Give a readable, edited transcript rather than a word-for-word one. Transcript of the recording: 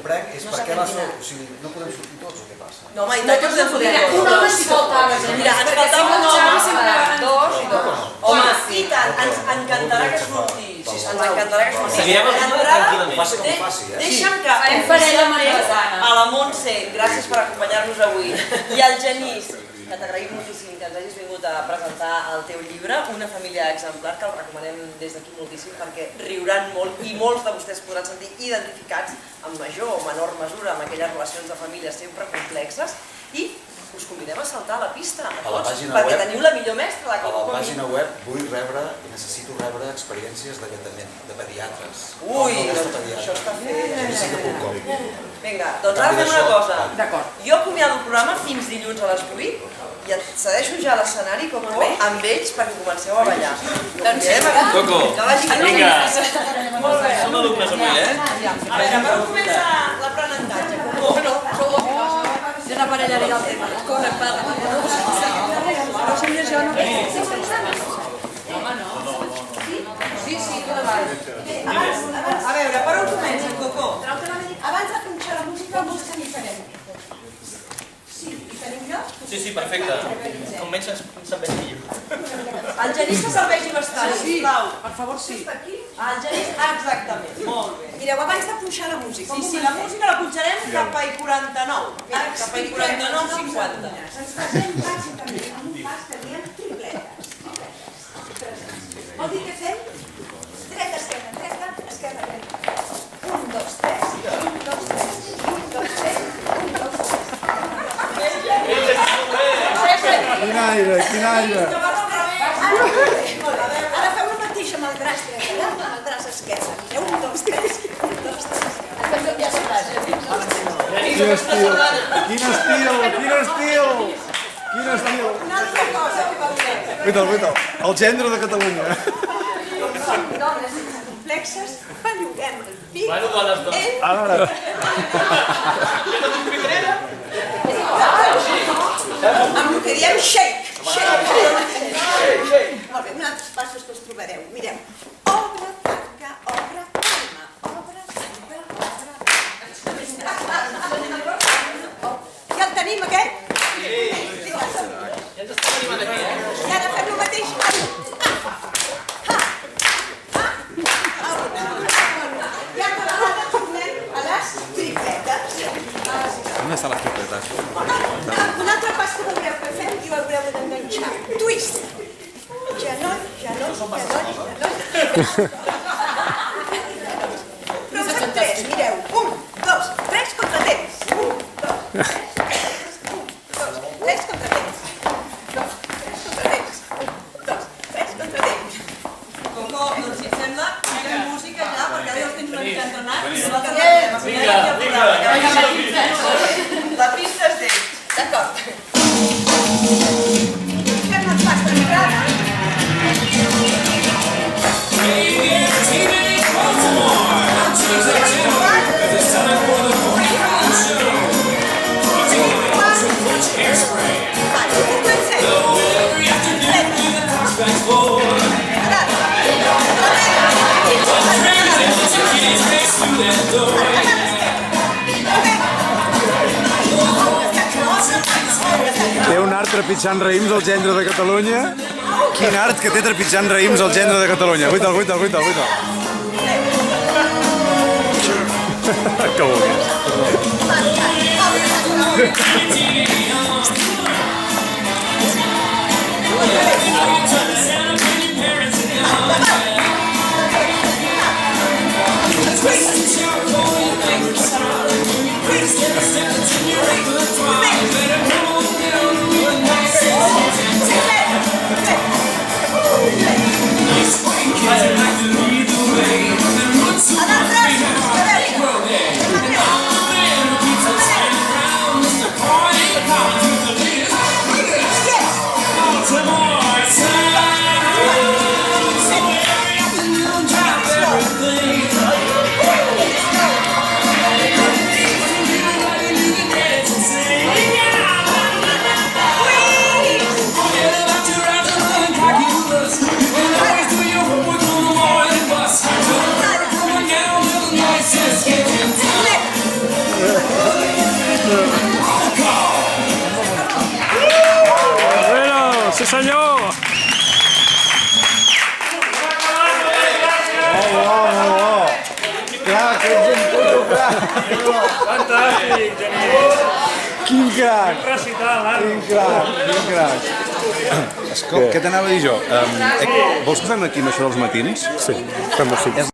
comprenc és per què no podem sortir tots o què passa? No, home, i tant que podem sortir tots. Un home si faltava. Mira, ens faltava un home, dos i dos. Home, i tant, ens encantarà que surti. Ens encantarà que surti. Seguirem tranquil·lament. Faci com faci, Deixa'm que oficialment a la Montse, gràcies per acompanyar-nos avui, i al Genís, que t'agraïm moltíssim que ens hagis vingut a presentar el teu llibre, Una família exemplar, que el recomanem des d'aquí moltíssim perquè riuran molt i molts de vostès podran sentir identificats en major o menor mesura amb aquelles relacions de família sempre complexes i us convidem a saltar a la pista a tots perquè teniu la millor mestra. A la pàgina web vull rebre i necessito rebre experiències d'alletament, de pediatres. Ui, això està fet. Sí que puc com. Vinga, doncs ara fem una cosa. Jo acomiado el programa fins dilluns a les 8 i et cedeixo ja a l'escenari, Coco, amb ells perquè comenceu a ballar. Coco, vinga. Molt bé. Som alumnes avui, A veure, per on comença l'aprenentatge, Coco? Jo no aparellaré el tema. Corre, parla. No sé jo, no. Home, no. Sí, tot va. A veure, per on comença, Coco? Abans de punxar la música, vols que n'hi farem? Sí, hi tenim lloc? Sí, perfecte. Com menys ens sabem millor. El Genís que serveixi bastant, sisplau. Per favor, sí. El Genís, exactament, molt bé. Mireu, abans de punxar la música... Sí, la música la punxarem cap a I49. Cap a I49-50. Ens passem bàsicament amb un pas que diem tripletes. Vol dir què fem? Dreta, esquerra, esquerra, dreta. 1, 2, 3, 1, 2, 3, 1, 2, 3, 1, 2, 3. Quin aire! Ara feu el mateix amb el braç dret, amb el braç esquerre. 1, 2, 3, 1, 2, 3. Quin estil! Una altra cosa que vol dir. Guaita'l, el gendre de Catalunya. Som dones complexes, belluguem el pit. Bueno, dones dos. Ara. Amb el que diem shake. Molt bé, uns altres passos que us trobareu. Mireu. Obre, tanca, obre, palma. Obre, tanca, obre. Ja el tenim, aquest? Sí. Ja ens estem animant aquí, I ara fem el mateix. I altra vegada tornem a les tripletes. On estan les tripletes? Un altre pas que veureu que fem i ho haureu d'enganxar. Twist. Genoll. Però fem 3, mireu. 1, 2, 3 contra temps. 1, 2, 3 contra temps. 2, 3 contra temps. 2, 3 contra temps. Coco, doncs si et sembla, fem música ja, perquè ara ja els tens una mica entrenats. La pista és d'ells. D'acord. Fem el pas d'entrada. Té un art trepitjant raïms al gendre de Catalunya. Quin art que té trepitjant raïms al gendre de Catalunya. Guaita'l. Que vulguis. Sí, senyor! Clar, que ets un puto crac! Fantàstic, Genís! Quin crac! Recital, Quin crac, quin crac! Escolta, què t'anava a dir jo? Vols que fem aquí amb això dels matins? Sí, fem-ho així.